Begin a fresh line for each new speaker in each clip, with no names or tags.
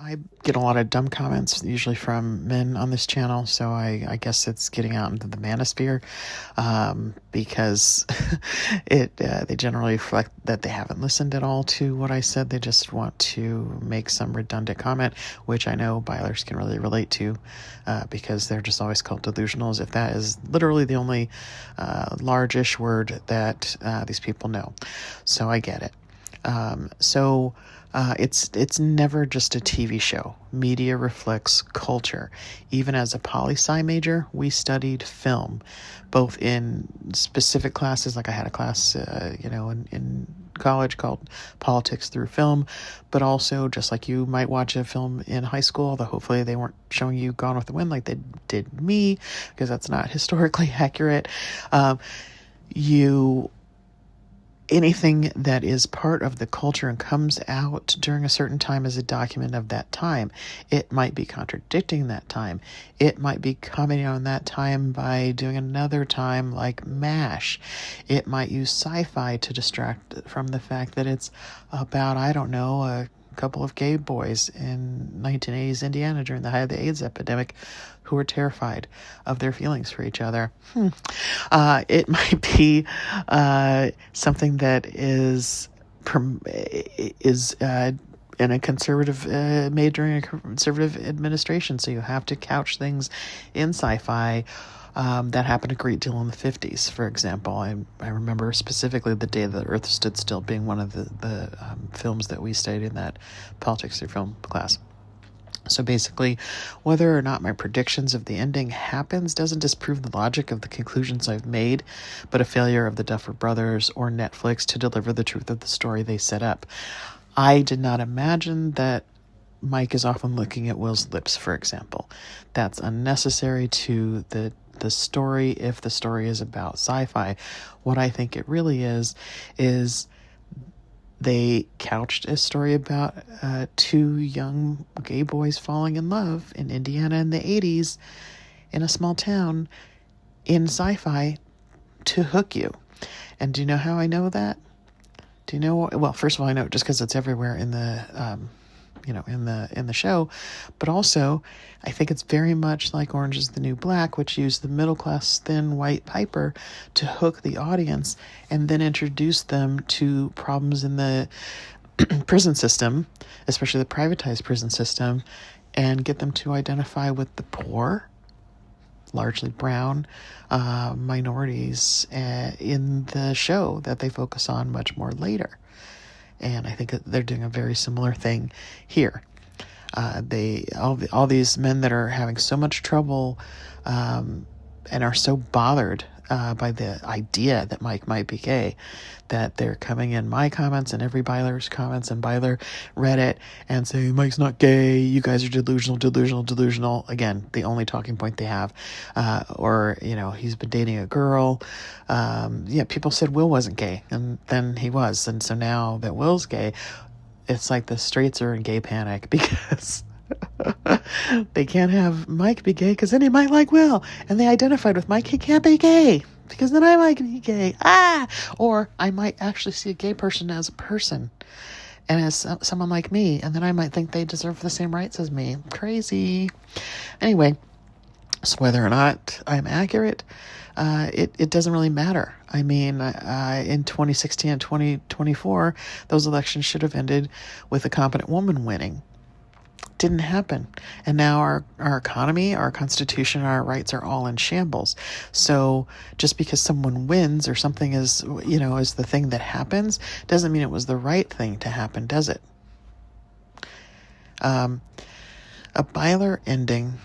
I get a lot of dumb comments, usually from men on this channel, so I guess it's getting out into the manosphere, because they generally reflect that they haven't listened at all to what I said. They just want to make some redundant comment, which I know Bylers can really relate to, because they're just always called delusional, as if that is literally the only large-ish word that these people know. So I get it. It's never just a TV show. Media reflects culture. Even as a poli-sci major, we studied film, both in specific classes, like I had a class, in college called Politics Through Film, but also just like you might watch a film in high school, although hopefully they weren't showing you Gone with the Wind like they did me, because that's not historically accurate. Anything that is part of the culture and comes out during a certain time as a document of that time. It might be contradicting that time. It might be commenting on that time by doing another time, like MASH. It might use sci-fi to distract from the fact that it's about, I don't know, a couple of gay boys in 1980s Indiana during the height of the AIDS epidemic who were terrified of their feelings for each other. It might be something that is in a conservative made during a conservative administration, so you have to couch things in sci-fi. That happened a great deal in the 50s, for example. I remember specifically The Day the Earth Stood Still being one of the films that we studied in that Politics Through Film class. So basically, whether or not my predictions of the ending happens doesn't disprove the logic of the conclusions I've made, but a failure of the Duffer brothers or Netflix to deliver the truth of the story they set up. I did not imagine that Mike is often looking at Will's lips, for example. That's unnecessary to the story if the story is about sci-fi. What I think it really is they couched a story about two young gay boys falling in love in Indiana in the 80s in a small town in sci-fi to hook you. And do you know how I know that? Do you know? Well, first of all, I know it just because it's everywhere in the in the show, but also I think it's very much like Orange is the New Black, which used the middle class thin white piper to hook the audience and then introduce them to problems in the prison system, especially the privatized prison system, and get them to identify with the poor, largely brown minorities in the show that they focus on much more later. And I think they're doing a very similar thing here. All these men that are having so much trouble and are so bothered by the idea that Mike might be gay, that they're coming in my comments and every Byler's comments, and Byler read it and say, Mike's not gay, you guys are delusional. Again, the only talking point they have. Or, he's been dating a girl. People said Will wasn't gay, and then he was. And so now that Will's gay, it's like the straights are in gay panic because they can't have Mike be gay because then he might like Will. And they identified with Mike, he can't be gay because then I might be gay. Or I might actually see a gay person as a person and as someone like me, and then I might think they deserve the same rights as me. Crazy. Anyway, so whether or not I'm accurate, it doesn't really matter. I mean, in 2016 and 2024, those elections should have ended with a competent woman winning. Didn't happen. And now our economy, our constitution, our rights are all in shambles. So just because someone wins or something is the thing that happens, doesn't mean it was the right thing to happen, does it? A Byler ending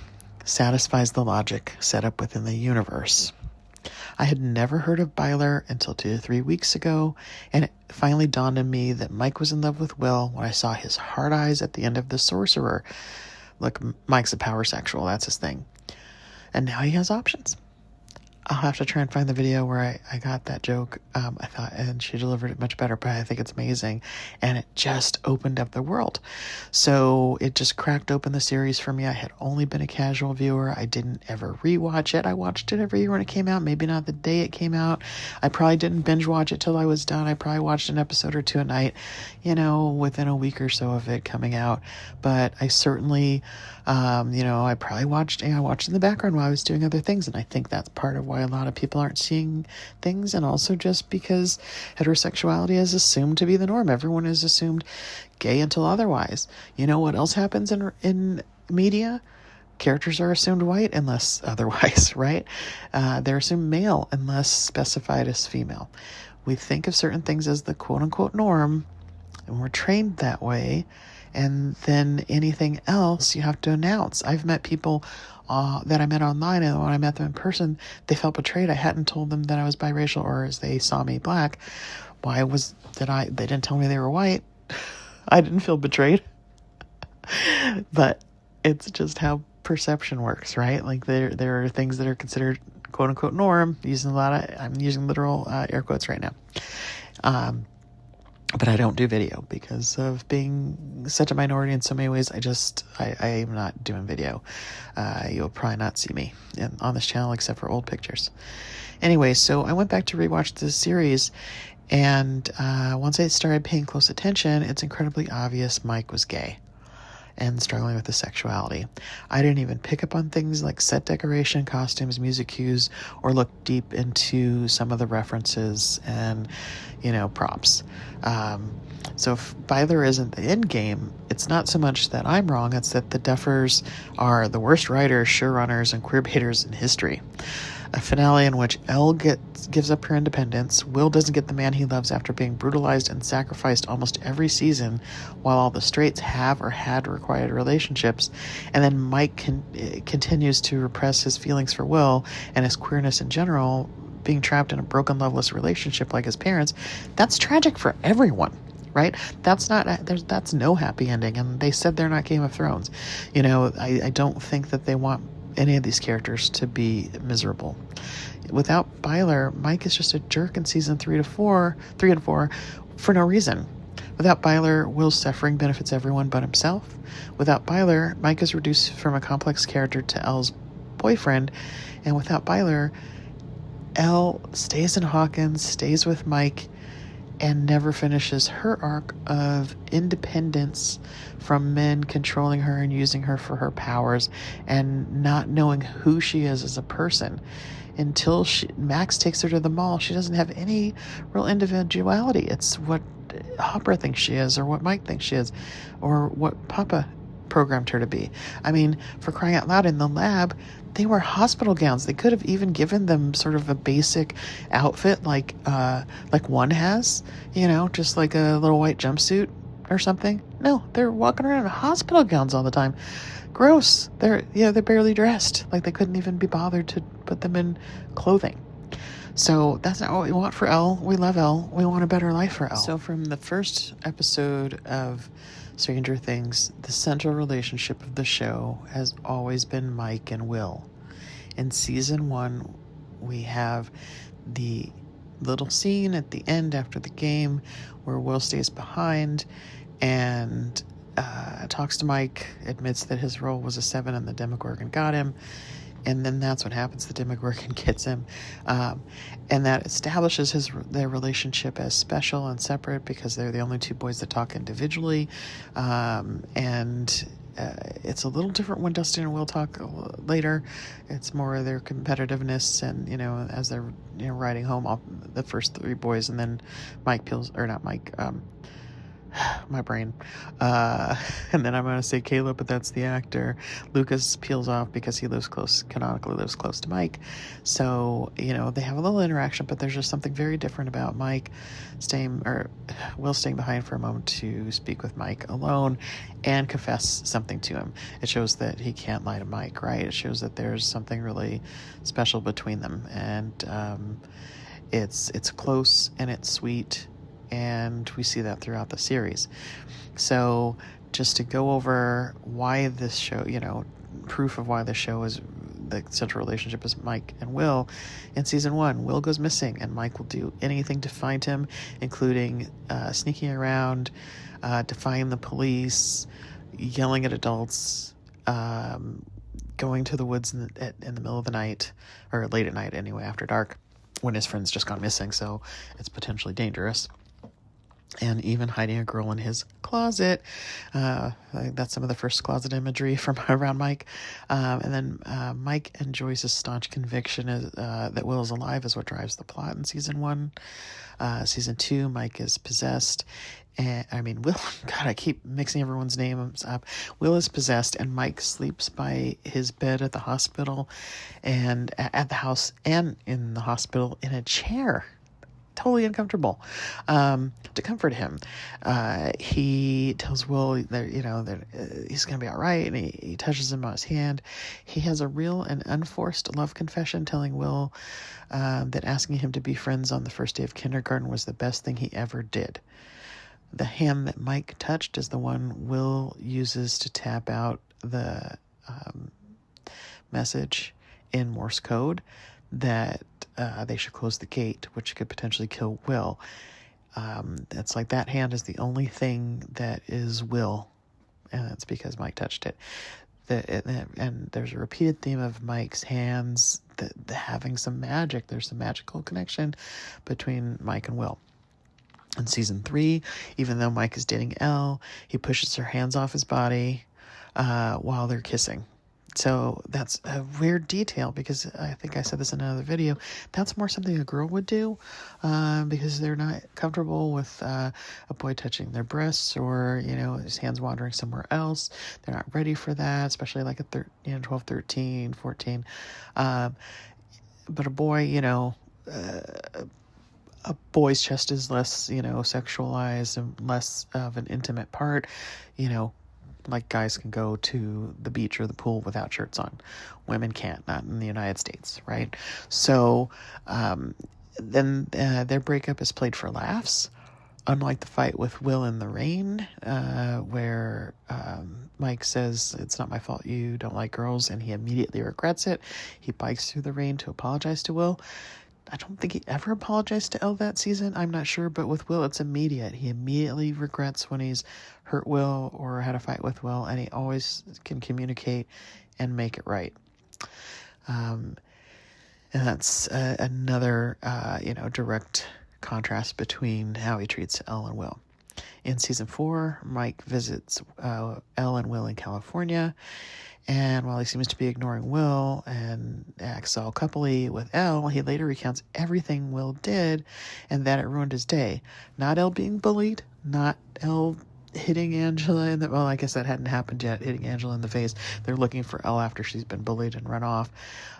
satisfies the logic set up within the universe. I had never heard of Byler until 2 to 3 weeks ago, and it finally dawned on me that Mike was in love with Will when I saw his hard eyes at the end of The Sorcerer. Look, Mike's a power sexual, that's his thing. And now he has options. I'll have to try and find the video where I got that joke. I thought, and she delivered it much better, but I think it's amazing. And it just opened up the world. So it just cracked open the series for me. I had only been a casual viewer. I didn't ever rewatch it. I watched it every year when it came out, maybe not the day it came out. I probably didn't binge watch it till I was done. I probably watched an episode or two a night, within a week or so of it coming out. But I certainly, I probably watched in the background while I was doing other things. And I think that's part of why a lot of people aren't seeing things, and also just because heterosexuality is assumed to be the norm. Everyone is assumed gay until otherwise. You know what else happens in media? Characters are assumed white unless otherwise, right? They're assumed male unless specified as female. We think of certain things as the quote-unquote norm, and we're trained that way, and then anything else you have to announce. I've met people that I met online, and when I met them in person, they felt betrayed. I hadn't told them that I was biracial, or as they saw me black. They didn't tell me they were white. I didn't feel betrayed. But it's just how perception works, right? Like there are things that are considered quote unquote norm, I'm using literal air quotes right now. But I don't do video because of being such a minority in so many ways. I am not doing video. You'll probably not see me on this channel except for old pictures. Anyway, so I went back to rewatch this series, and once I started paying close attention, it's incredibly obvious Mike was gay and struggling with his sexuality. I didn't even pick up on things like set decoration, costumes, music cues, or look deep into some of the references and, props. So if Byler isn't the end game, it's not so much that I'm wrong, it's that the Duffers are the worst writers, showrunners, and queerbaiters in history. A finale in which Elle gives up her independence, Will doesn't get the man he loves after being brutalized and sacrificed almost every season, while all the straights have or had required relationships, and then Mike continues to repress his feelings for Will and his queerness in general, being trapped in a broken, loveless relationship like his parents. That's tragic for everyone, right? That's no happy ending, and they said they're not Game of Thrones. I don't think that they want any of these characters to be miserable. Without Byler, Mike is just a jerk in season 3 and 4 for no reason. Without Byler, Will's suffering benefits everyone but himself. Without Byler, Mike is reduced from a complex character to Elle's boyfriend. And without Byler, Elle stays in Hawkins, stays with Mike, and never finishes her arc of independence from men controlling her and using her for her powers and not knowing who she is as a person. Until Max takes her to the mall, she doesn't have any real individuality. It's what Hopper thinks she is, or what Mike thinks she is, or what Papa programmed her to be. I mean, for crying out loud, in the lab, they wear hospital gowns. They could have even given them sort of a basic outfit like one has, just like a little white jumpsuit or something. No, they're walking around in hospital gowns all the time. Gross. They're barely dressed. Like they couldn't even be bothered to put them in clothing. So that's not what we want for Elle. We love Elle. We want a better life for Elle. So from the first episode of Stranger Things, the central relationship of the show has always been Mike and Will. In season 1, we have the little scene at the end after the game where Will stays behind and talks to Mike, admits that his role was a 7 and the Demogorgon got him. And then that's what happens. The Demogorgon gets him. And that establishes their relationship as special and separate because they're the only two boys that talk individually. It's a little different when Dustin and Will talk later. It's more their competitiveness and, as they're riding home, the first 3 boys, and then my brain. And then I'm going to say Caleb, but that's the actor. Lucas peels off because he canonically lives close to Mike. So, they have a little interaction, but there's just something very different about Will staying behind for a moment to speak with Mike alone and confess something to him. It shows that he can't lie to Mike, right? It shows that there's something really special between them. And it's close and it's sweet. And we see that throughout the series. So just to go over why this show, proof of why the show is the central relationship is Mike and Will. In season 1, Will goes missing, and Mike will do anything to find him, including sneaking around, defying the police, yelling at adults, going to the woods in the middle of the night, or late at night anyway, after dark, when his friend's just gone missing, so it's potentially dangerous. And even hiding a girl in his closet. That's some of the first closet imagery from around Mike. And then Mike and Joyce's staunch conviction is, that Will is alive is what drives the plot in season 1. Season 2, Mike is possessed. And Will, God, I keep mixing everyone's names up. Will is possessed, and Mike sleeps by his bed at the hospital, and at the house and in the hospital in a chair. Totally uncomfortable, to comfort him. He tells Will that he's going to be all right, and he touches him on his hand. He has a real and unforced love confession, telling Will that asking him to be friends on the first day of kindergarten was the best thing he ever did. The hand that Mike touched is the one Will uses to tap out the message in Morse code that they should close the gate, which could potentially kill Will. It's like that hand is the only thing that is Will, and it's because Mike touched it. And there's a repeated theme of Mike's hands having some magic. There's some magical connection between Mike and Will. In season 3, even though Mike is dating Elle, he pushes her hands off his body while they're kissing. So that's a weird detail, because I think I said this in another video. That's more something a girl would do, because they're not comfortable with a boy touching their breasts, or his hands wandering somewhere else. They're not ready for that, especially like at 12, 13, 14. But a boy, a boy's chest is less, sexualized and less of an intimate part. Like guys can go to the beach or the pool without shirts on. Women can't, not in the United States, right? So then their breakup is played for laughs, unlike the fight with Will in the rain, where Mike says, "It's not my fault you don't like girls," and he immediately regrets it. He bikes through the rain to apologize to Will. I don't think he ever apologized to Elle that season. I'm not sure, but with Will, it's immediate. He immediately regrets when he's hurt Will or had a fight with Will, and he always can communicate and make it right. And that's another, direct contrast between how he treats Elle and Will. In season 4, Mike visits Elle and Will in California. And while he seems to be ignoring Will and acts all coupley with Elle, he later recounts everything Will did and that it ruined his day. Not Elle being bullied, not Elle hitting Angela in the... Well, I guess that hadn't happened yet, hitting Angela in the face. They're looking for Elle after she's been bullied and run off.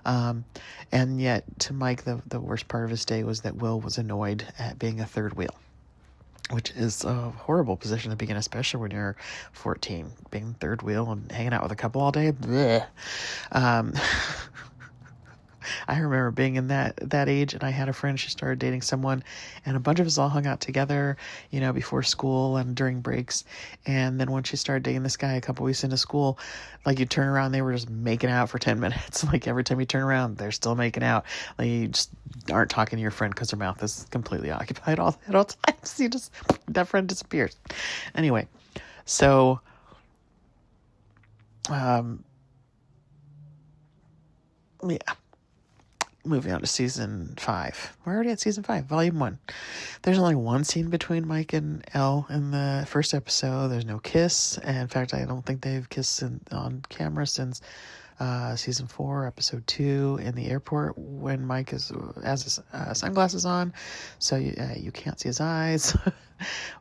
And yet, to Mike, the worst part of his day was that Will was annoyed at being a third wheel, which is a horrible position to be in, especially when you're 14. Being third wheel and hanging out with a couple all day. Bleh. I remember being in that age, and I had a friend, she started dating someone, and a bunch of us all hung out together, before school and during breaks. And then when she started dating this guy a couple weeks into school, like you turn around, they were just making out for 10 minutes. Like every time you turn around, they're still making out. Like you just aren't talking to your friend because her mouth is completely occupied at all times. That friend disappears. Anyway, so yeah. Moving on to season 5. We're already at season 5, volume 1. There's only one scene between Mike and Elle in the first episode. There's no kiss. And in fact, I don't think they've kissed on camera since season 4, episode 2, in the airport when Mike has his sunglasses on. So you can't see his eyes,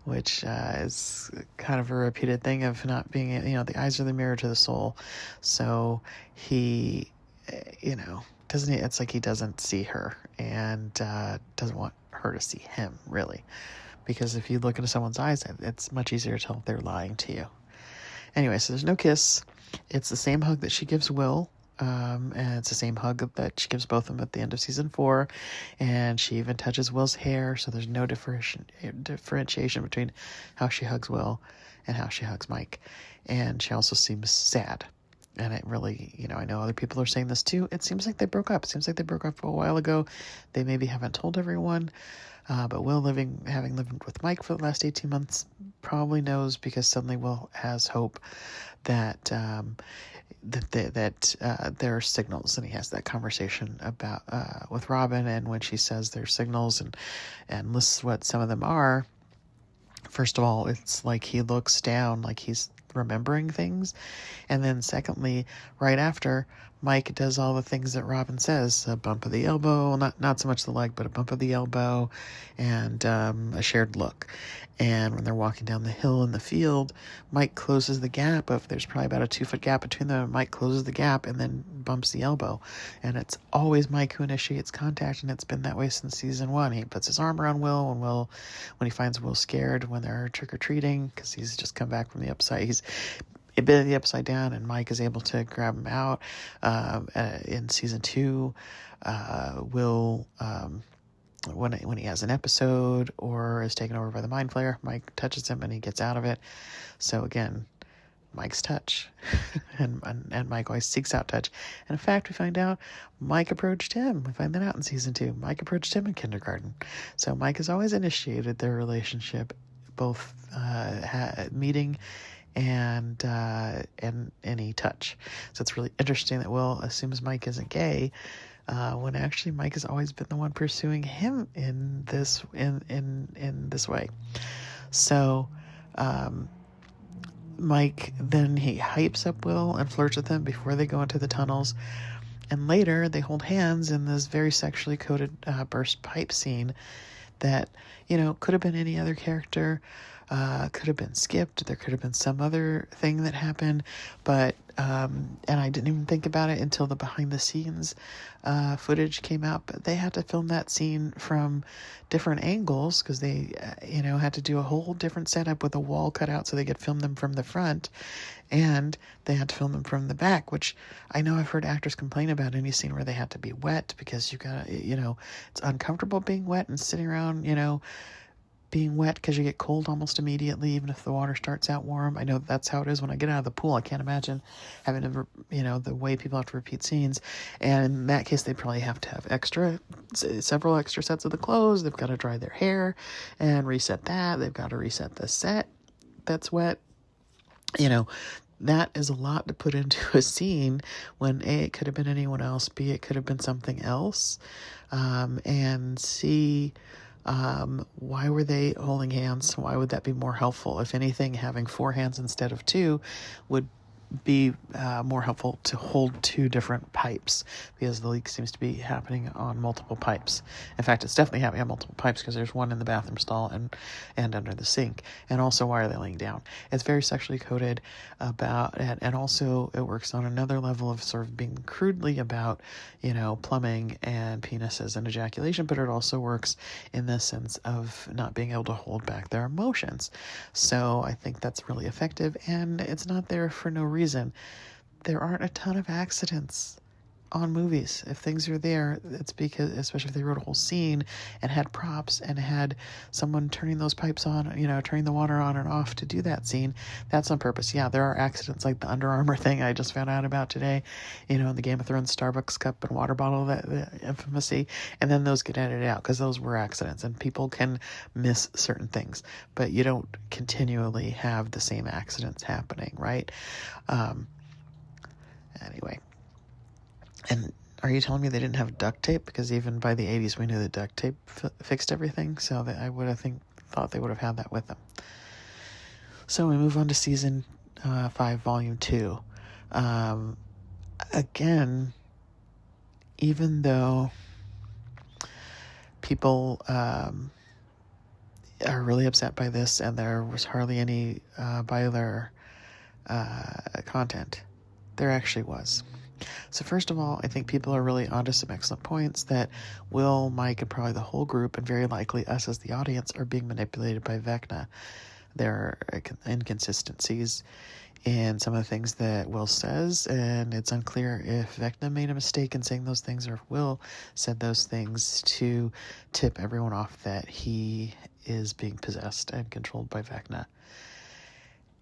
which is kind of a repeated thing of not being, the eyes are the mirror to the soul. So he, doesn't he? It's like he doesn't see her and doesn't want her to see him, really. Because if you look into someone's eyes, it's much easier to tell if they're lying to you. Anyway, so there's no kiss. It's the same hug that she gives Will, and it's the same hug that she gives both of them at the end of season 4. And she even touches Will's hair, so there's no differentiation between how she hugs Will and how she hugs Mike. And she also seems sad. and it really, I know other people are saying this too. It seems like they broke up. It seems like they broke up a while ago. They maybe haven't told everyone. But Will, having lived with Mike for the last 18 months, probably knows, because suddenly Will has hope that there are signals, and he has that conversation about with Robin, and when she says there's signals and lists what some of them are. First of all, it's like he looks down, like he's remembering things. And then secondly, right after, Mike does all the things that Robin says, a bump of the elbow, not so much the leg, but a bump of the elbow, and a shared look. And when they're walking down the hill in the field, Mike closes the gap there's probably about a 2-foot gap between them. Mike closes the gap and then bumps the elbow. And it's always Mike who initiates contact, and it's been that way since season 1. He puts his arm around Will when he finds Will scared when they're trick-or-treating, because he's just come back from the upside. He's been the upside down, and Mike is able to grab him out. In season 2, Will, when he has an episode or is taken over by the mind flayer, Mike touches him and he gets out of it. So again, Mike's touch, and Mike always seeks out touch. And in fact, we find out Mike approached him. We find that out in season 2. Mike approached him in kindergarten. So Mike has always initiated their relationship, both meeting and any touch. So it's really interesting that Will assumes Mike isn't gay, when actually Mike has always been the one pursuing him in this way. So Mike then he hypes up Will and flirts with him before they go into the tunnels, and later they hold hands in this very sexually coded burst pipe scene that could have been any other character. Could have been skipped. There could have been some other thing that happened, but and I didn't even think about it until the behind the scenes footage came out. But they had to film that scene from different angles, because they had to do a whole different setup with a wall cut out so they could film them from the front, and they had to film them from the back, which I know I've heard actors complain about any scene where they had to be wet, because you gotta it's uncomfortable being wet and sitting around being wet, because you get cold almost immediately, even if the water starts out warm. I know that's how it is when I get out of the pool. I can't imagine having to, the way people have to repeat scenes. And in that case, they probably have to have several extra sets of the clothes. They've got to dry their hair and reset that. They've got to reset the set that's wet. That is a lot to put into a scene when A, it could have been anyone else, B, it could have been something else, and C, why were they holding hands? Why would that be more helpful? If anything, having 4 hands instead of 2 would be more helpful to hold 2 different pipes, because the leak seems to be happening on multiple pipes. In fact, it's definitely happening on multiple pipes, because there's one in the bathroom stall and under the sink. And also, why are they laying down? It's very sexually coded about, and also it works on another level of sort of being crudely about, plumbing and penises and ejaculation, but it also works in the sense of not being able to hold back their emotions. So I think that's really effective, and it's not there for no reason. There aren't a ton of accidents on movies. If things are there, it's because, especially if they wrote a whole scene and had props and had someone turning those pipes on, turning the water on and off to do that scene, that's on purpose. Yeah, there are accidents like the Under Armour thing I just found out about today, in the Game of Thrones Starbucks cup and water bottle, the infamy, and then those get edited out because those were accidents, and people can miss certain things, but you don't continually have the same accidents happening, right? Anyway. And are you telling me they didn't have duct tape? Because even by the 80s, we knew that duct tape fixed everything. So that I would have thought they would have had that with them. So we move on to season 5, volume 2. Again, even though people are really upset by this, and there was hardly any Byler content, there actually was. So first of all, I think people are really onto some excellent points that Will, Mike, and probably the whole group, and very likely us as the audience, are being manipulated by Vecna. There are inconsistencies in some of the things that Will says, and it's unclear if Vecna made a mistake in saying those things or if Will said those things to tip everyone off that he is being possessed and controlled by Vecna.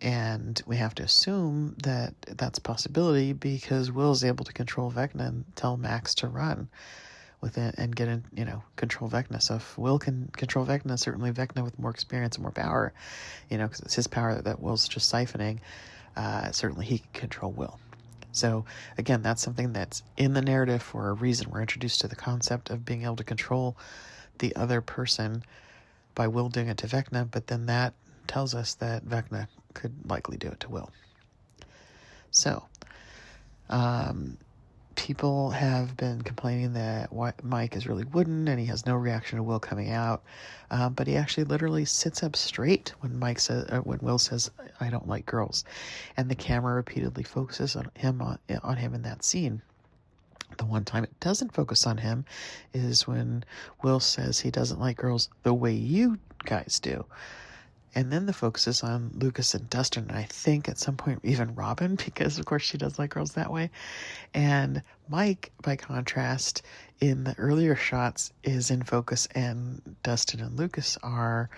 And we have to assume that that's a possibility because Will's able to control Vecna and tell Max to run with it and get in, control Vecna. So if Will can control Vecna, certainly Vecna with more experience and more power, because it's his power that Will's just siphoning, certainly he can control Will. So again, that's something that's in the narrative for a reason. We're introduced to the concept of being able to control the other person by Will doing it to Vecna, but then that tells us that Vecna could likely do it to Will. So, people have been complaining that Mike is really wooden and he has no reaction to Will coming out, but he actually literally sits up straight when Will says, "I don't like girls," and the camera repeatedly focuses on him in that scene. The one time it doesn't focus on him is when Will says he doesn't like girls the way you guys do. And then the focus is on Lucas and Dustin, and I think at some point even Robin, because of course she does like girls that way. And Mike, by contrast, in the earlier shots is in focus, and Dustin and Lucas are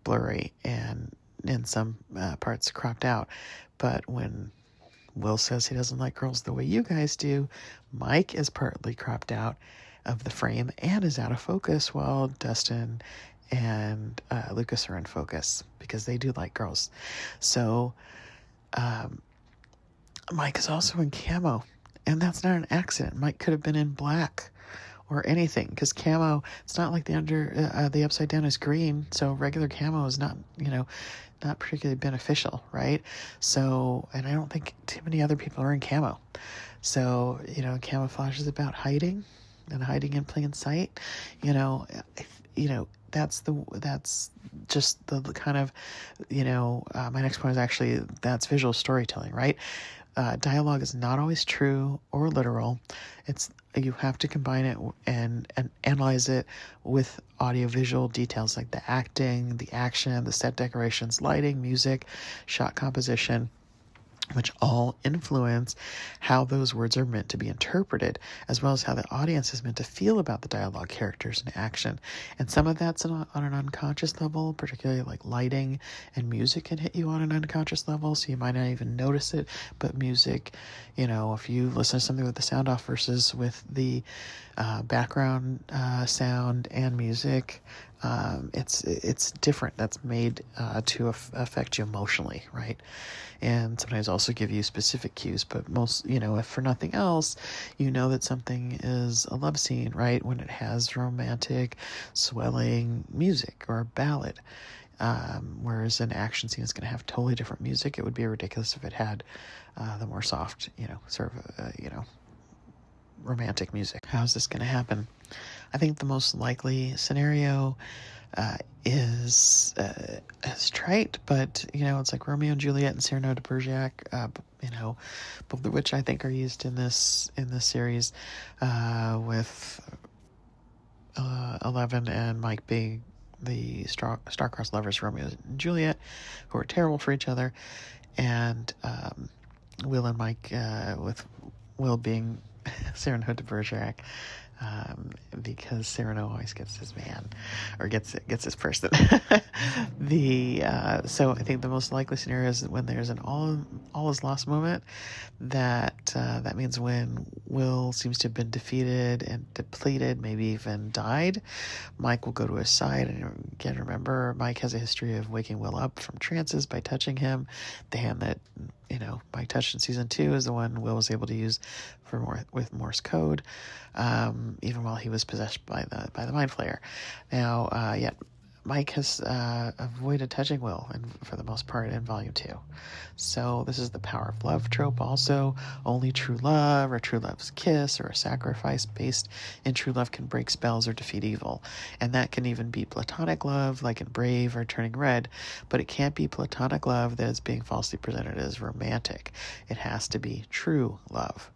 blurry and in some parts cropped out. But when Will says he doesn't like girls the way you guys do, Mike is partly cropped out of the frame and is out of focus, while Dustin and Lucas are in focus because they do like girls. So Mike is also in camo, and that's not an accident. Mike could have been in black or anything, because camo, it's not like the upside down is green, so regular camo is not not particularly beneficial, right? So, and I don't think too many other people are in camo. So, camouflage is about hiding and hiding in plain sight. That's just the kind of, my next point is actually, that's visual storytelling, right? Dialogue is not always true or literal. You have to combine it and analyze it with audiovisual details like the acting, the action, the set decorations, lighting, music, shot composition, which all influence how those words are meant to be interpreted, as well as how the audience is meant to feel about the dialogue, characters, and action. And some of that's on an unconscious level, particularly like lighting and music can hit you on an unconscious level, so you might not even notice it. But music, if you listen to something with the sound off versus with the background sound and music, it's different. That's made to affect you emotionally, right? And sometimes also give you specific cues, but most, if for nothing else, that something is a love scene, right? When it has romantic, swelling music or a ballad. Whereas an action scene is going to have totally different music. It would be ridiculous if it had the more soft, sort of, romantic music. How's this going to happen? I think the most likely scenario is trite, but it's like Romeo and Juliet and Cyrano de Bergerac, both of which I think are used in this series, with 11 and Mike being the star-crossed lovers, Romeo and Juliet, who are terrible for each other, and Will and Mike, with Will being Cyrano de Bergerac, because Cyrano always gets his man, or gets his person. So I think the most likely scenario is when there's an all is lost moment. That means when Will seems to have been defeated and depleted, maybe even died, Mike will go to his side. And again, remember, Mike has a history of waking Will up from trances by touching him. The hand that Mike touched in season 2 is the one Will was able to use with Morse code, even while he was possessed by the Mind Flayer. Now, yet Mike has avoided touching Will, and for the most part, in Volume 2. So this is the power of love trope also. Only true love, or true love's kiss, or a sacrifice based in true love can break spells or defeat evil. And that can even be platonic love, like in Brave or Turning Red, but it can't be platonic love that is being falsely presented as romantic. It has to be true love.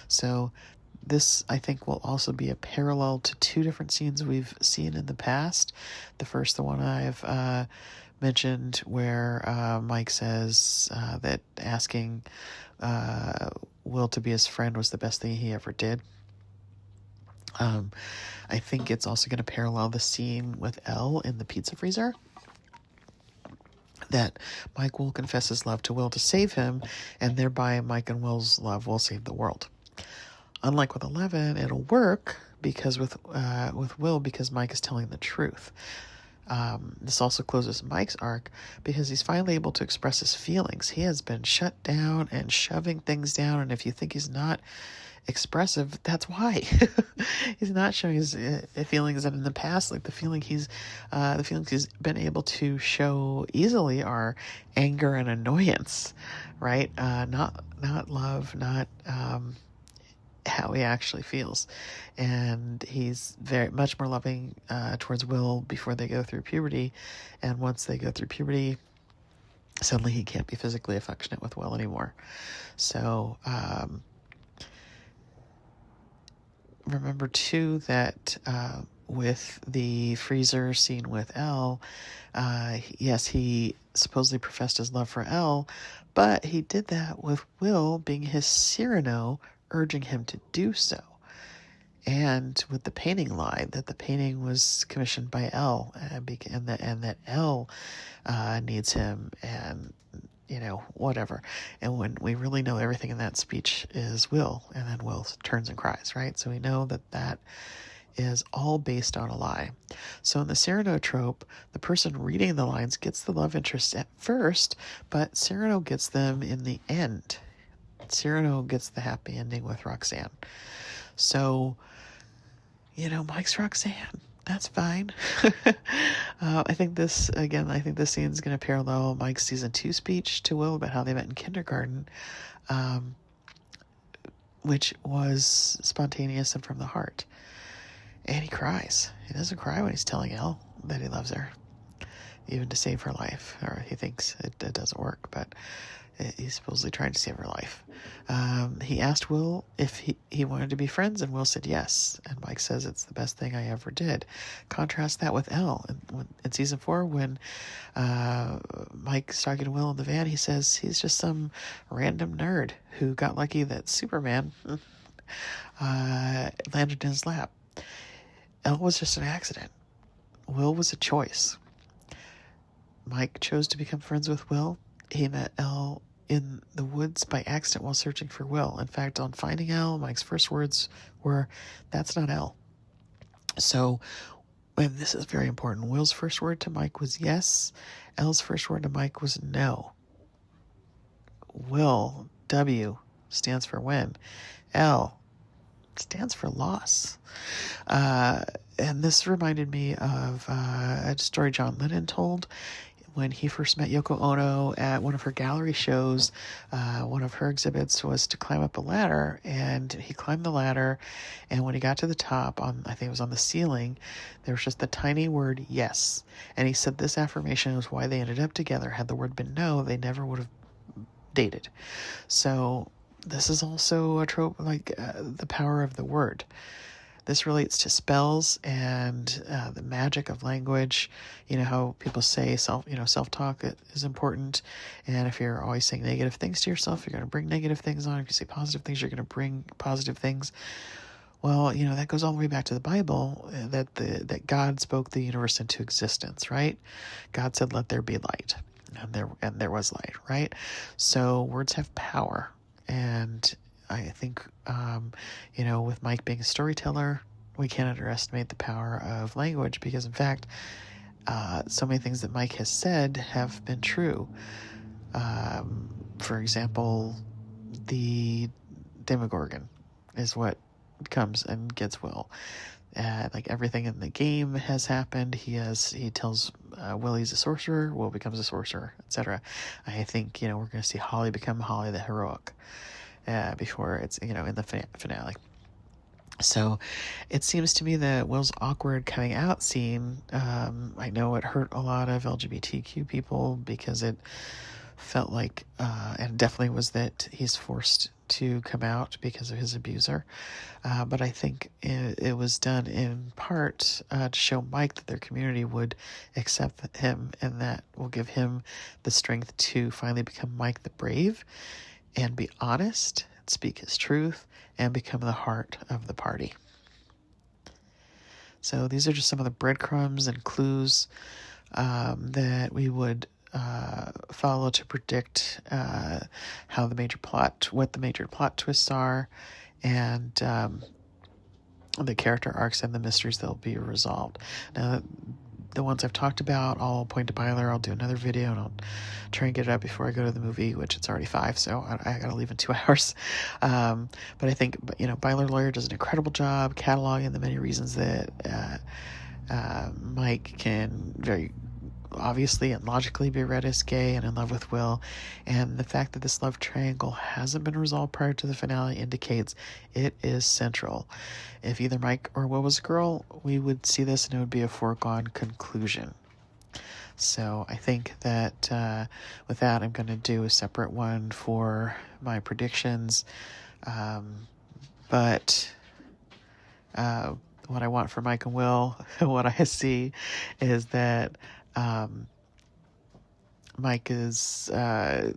So this, I think, will also be a parallel to 2 different scenes we've seen in the past. The first, the one I've mentioned, where Mike says that asking Will to be his friend was the best thing he ever did. I think it's also going to parallel the scene with Elle in the pizza freezer, that Mike will confess his love to Will to save him, and thereby Mike and Will's love will save the world. Unlike with 11, it'll work because with Will, because Mike is telling the truth. This also closes Mike's arc because he's finally able to express his feelings. He has been shut down and shoving things down, and if you think he's not expressive, that's why. He's not showing his feelings, and in the past, like the feelings he's been able to show easily are anger and annoyance, right? Not love, not how he actually feels. And he's very much more loving towards Will before they go through puberty, and once they go through puberty, suddenly he can't be physically affectionate with Will anymore. So remember too that with the freezer scene with Elle, yes, he supposedly professed his love for Elle, but he did that with Will being his Cyrano, urging him to do so. And with the painting lie, that the painting was commissioned by Elle, and that Elle needs him, and whatever. And when we really know everything in that speech is Will, and then Will turns and cries, right? So we know that is all based on a lie. So in the Cyrano trope, the person reading the lines gets the love interest at first, but Cyrano gets them in the end. Cyrano gets the happy ending with Roxanne. So, Mike's Roxanne. That's fine. I think this scene is going to parallel Mike's season 2 speech to Will about how they met in kindergarten, which was spontaneous and from the heart. And he cries. He doesn't cry when he's telling Elle that he loves her, even to save her life. Or he thinks it doesn't work, but he's supposedly trying to save her life. He asked Will if he wanted to be friends, and Will said yes. And Mike says it's the best thing I ever did. Contrast that with Elle. In season 4, when Mike's talking to Will in the van, he says he's just some random nerd who got lucky that Superman landed in his lap. Elle was just an accident. Will was a choice. Mike chose to become friends with Will. He met Elle in the woods by accident while searching for Will. In fact, on finding Elle, Mike's first words were, "That's not Elle." So, and this is very important, Will's first word to Mike was yes. Elle's first word to Mike was no. Will, W, stands for win. Elle stands for loss. And this reminded me of a story John Lennon told when he first met Yoko Ono at one of her gallery shows. One of her exhibits was to climb up a ladder, and he climbed the ladder, and when he got to the top, I think it was on the ceiling, there was just the tiny word yes. And he said this affirmation was why they ended up together. Had the word been no, they never would have dated. So this is also a trope, like the power of the word. This relates to spells and the magic of language. You know how people say self-talk is important, and if you're always saying negative things to yourself, you're going to bring negative things on. If you say positive things, you're going to bring positive things. Well, that goes all the way back to the Bible, that God spoke the universe into existence, right? God said, "Let there be light," and there was light, right? So words have power, and I think, with Mike being a storyteller, we can't underestimate the power of language, because, in fact, so many things that Mike has said have been true. For example, the Demogorgon is what comes and gets Will. Like everything in the game has happened. He tells Will he's a sorcerer. Will becomes a sorcerer, etc. I think we're going to see Holly become Holly the heroic. Before it's in the finale. So it seems to me that Will's awkward coming out scene, I know it hurt a lot of LGBTQ people, because it felt like, and definitely was, that he's forced to come out because of his abuser. But I think it was done in part to show Mike that their community would accept him, and that will give him the strength to finally become Mike the Brave, and be honest, speak his truth, and become the heart of the party. So these are just some of the breadcrumbs and clues that we would follow to predict what the major plot twists are, and the character arcs and the mysteries that will be resolved. Now, the ones I've talked about, I'll point to Byler. I'll do another video and I'll try and get it up before I go to the movie, which it's already 5, so I gotta leave in 2 hours. But I think, Byler Lawyer does an incredible job cataloging the many reasons that Mike can very obviously and logically be read as gay and in love with Will, and the fact that this love triangle hasn't been resolved prior to the finale indicates it is central. If either Mike or Will was a girl, we would see this and it would be a foregone conclusion. So I think that with that, I'm going to do a separate one for my predictions. But what I want for Mike and Will, what I see is that Mike is, like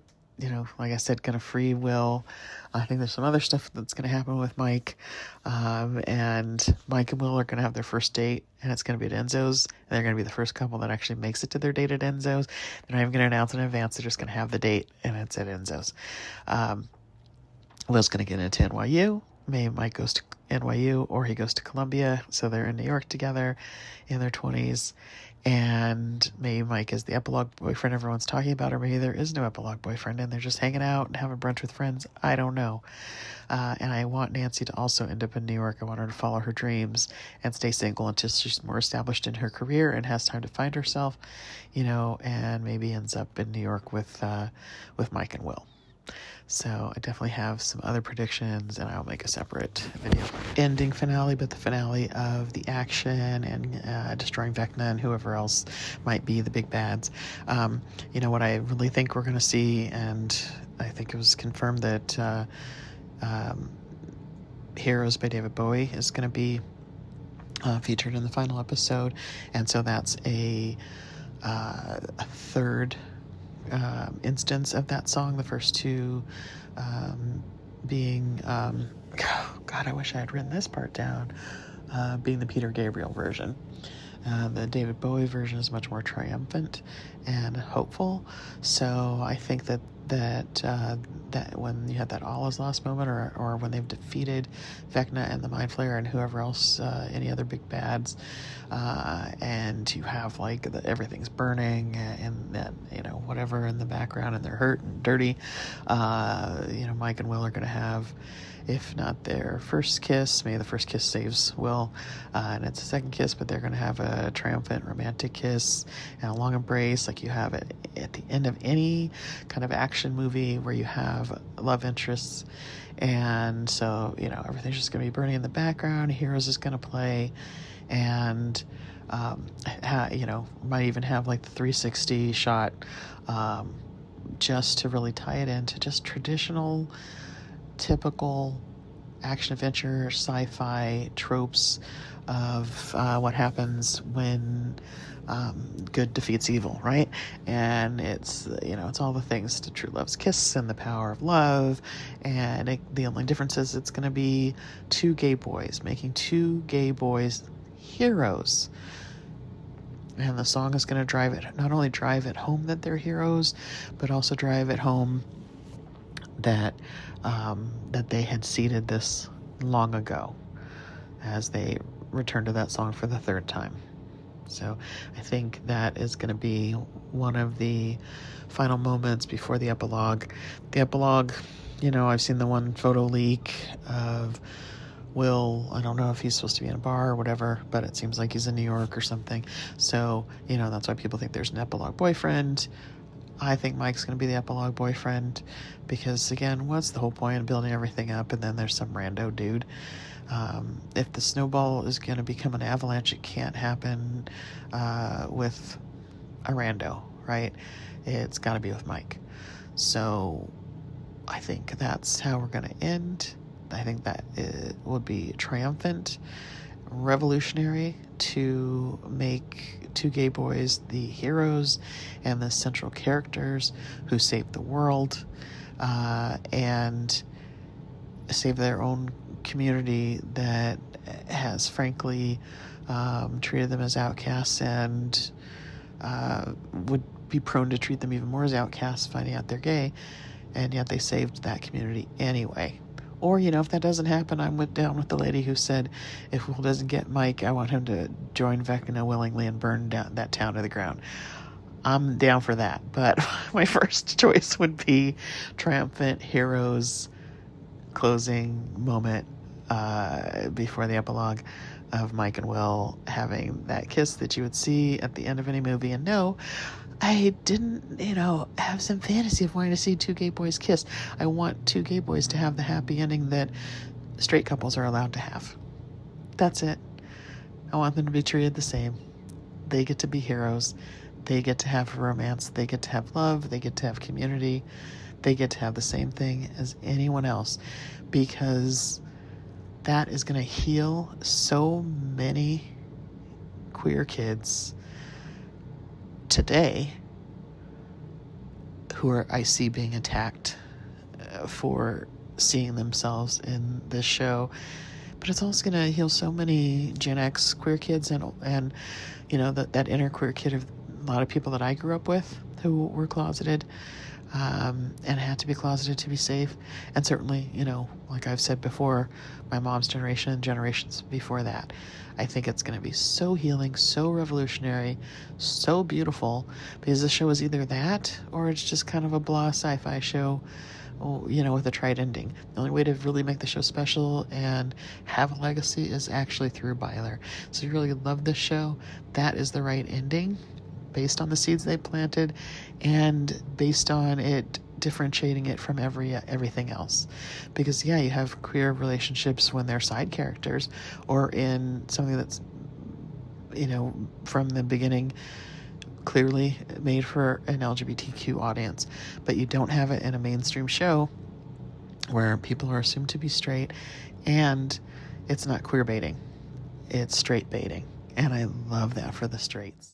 I said, going to free Will. I think there's some other stuff that's going to happen with Mike. And Mike and Will are going to have their first date, and it's going to be at Enzo's. And they're going to be the first couple that actually makes it to their date at Enzo's. They're not even going to announce in advance. They're just going to have the date, and it's at Enzo's. Will's going to get into NYU. Maybe Mike goes to NYU or he goes to Columbia. So they're in New York together in their 20s. And maybe Mike is the epilogue boyfriend everyone's talking about, or maybe there is no epilogue boyfriend and they're just hanging out and having brunch with friends. I don't know. And I want Nancy to also end up in New York. I want her to follow her dreams and stay single until she's more established in her career and has time to find herself, and maybe ends up in New York with Mike and Will. So I definitely have some other predictions, and I'll make a separate video. Ending finale, but the finale of the action and destroying Vecna and whoever else might be the big bads. What I really think we're going to see, and I think it was confirmed that Heroes by David Bowie is going to be featured in the final episode, and so that's a third instance of that song. The first two being God, I wish I had written this part down, being the Peter Gabriel version. The David Bowie version is much more triumphant and hopeful. So I think that when you have that all is lost moment, or when they've defeated Vecna and the Mind Flayer and whoever else, any other big bads, and you have everything's burning and that, whatever in the background, and they're hurt and dirty, Mike and Will are going to have, if not their first kiss, maybe the first kiss saves Will, and it's a second kiss, but they're going to have a triumphant romantic kiss and a long embrace like you have at the end of any kind of action movie where you have love interests. And so, everything's just going to be burning in the background. Heroes is going to play, and might even have the 360 shot, just to really tie it into just traditional, typical action adventure sci-fi tropes of what happens when good defeats evil, right? And it's it's all the things to true love's kiss and the power of love, and the only difference is it's going to be two gay boys making two gay boys heroes. And the song is going to not only drive it home that they're heroes, but also drive it home that they had seeded this long ago, as they return to that song for the third time. So I think that is going to be one of the final moments before the epilogue. The epilogue, I've seen the one photo leak of Will. I don't know if he's supposed to be in a bar or whatever, but it seems like he's in New York or something. So, that's why people think there's an epilogue boyfriend. I think Mike's going to be the epilogue boyfriend because, again, what's the whole point of building everything up and then there's some rando dude? If the snowball is going to become an avalanche, it can't happen with a rando, right? It's got to be with Mike. So I think that's how we're going to end. I think that it would be triumphant, revolutionary to make two gay boys the heroes and the central characters who saved the world and save their own community that has frankly treated them as outcasts and would be prone to treat them even more as outcasts, finding out they're gay, and yet they saved that community anyway. Or, if that doesn't happen, I'm down with the lady who said, if Will doesn't get Mike, I want him to join Vecna willingly and burn down that town to the ground. I'm down for that, but my first choice would be triumphant heroes closing moment before the epilogue of Mike and Will having that kiss that you would see at the end of any movie. And no, I didn't, have some fantasy of wanting to see two gay boys kiss. I want two gay boys to have the happy ending that straight couples are allowed to have. That's it. I want them to be treated the same. They get to be heroes. They get to have romance. They get to have love. They get to have community. They get to have the same thing as anyone else, because that is going to heal so many queer kids today who I see being attacked for seeing themselves in this show. But it's also going to heal so many Gen X queer kids and that inner queer kid of a lot of people that I grew up with who were closeted and had to be closeted to be safe. And certainly, like I've said before, my mom's generation and generations before that. I think it's going to be so healing, so revolutionary, so beautiful, because the show is either that or it's just kind of a blah sci-fi show, with a trite ending. The only way to really make the show special and have a legacy is actually through Byler. So if you really love this show, that is the right ending, based on the seeds they planted and based on it differentiating it from everything else. Because you have queer relationships when they're side characters or in something that's from the beginning clearly made for an LGBTQ audience, but you don't have it in a mainstream show where people are assumed to be straight, and it's not queer baiting, it's straight baiting. And I love that for the straights.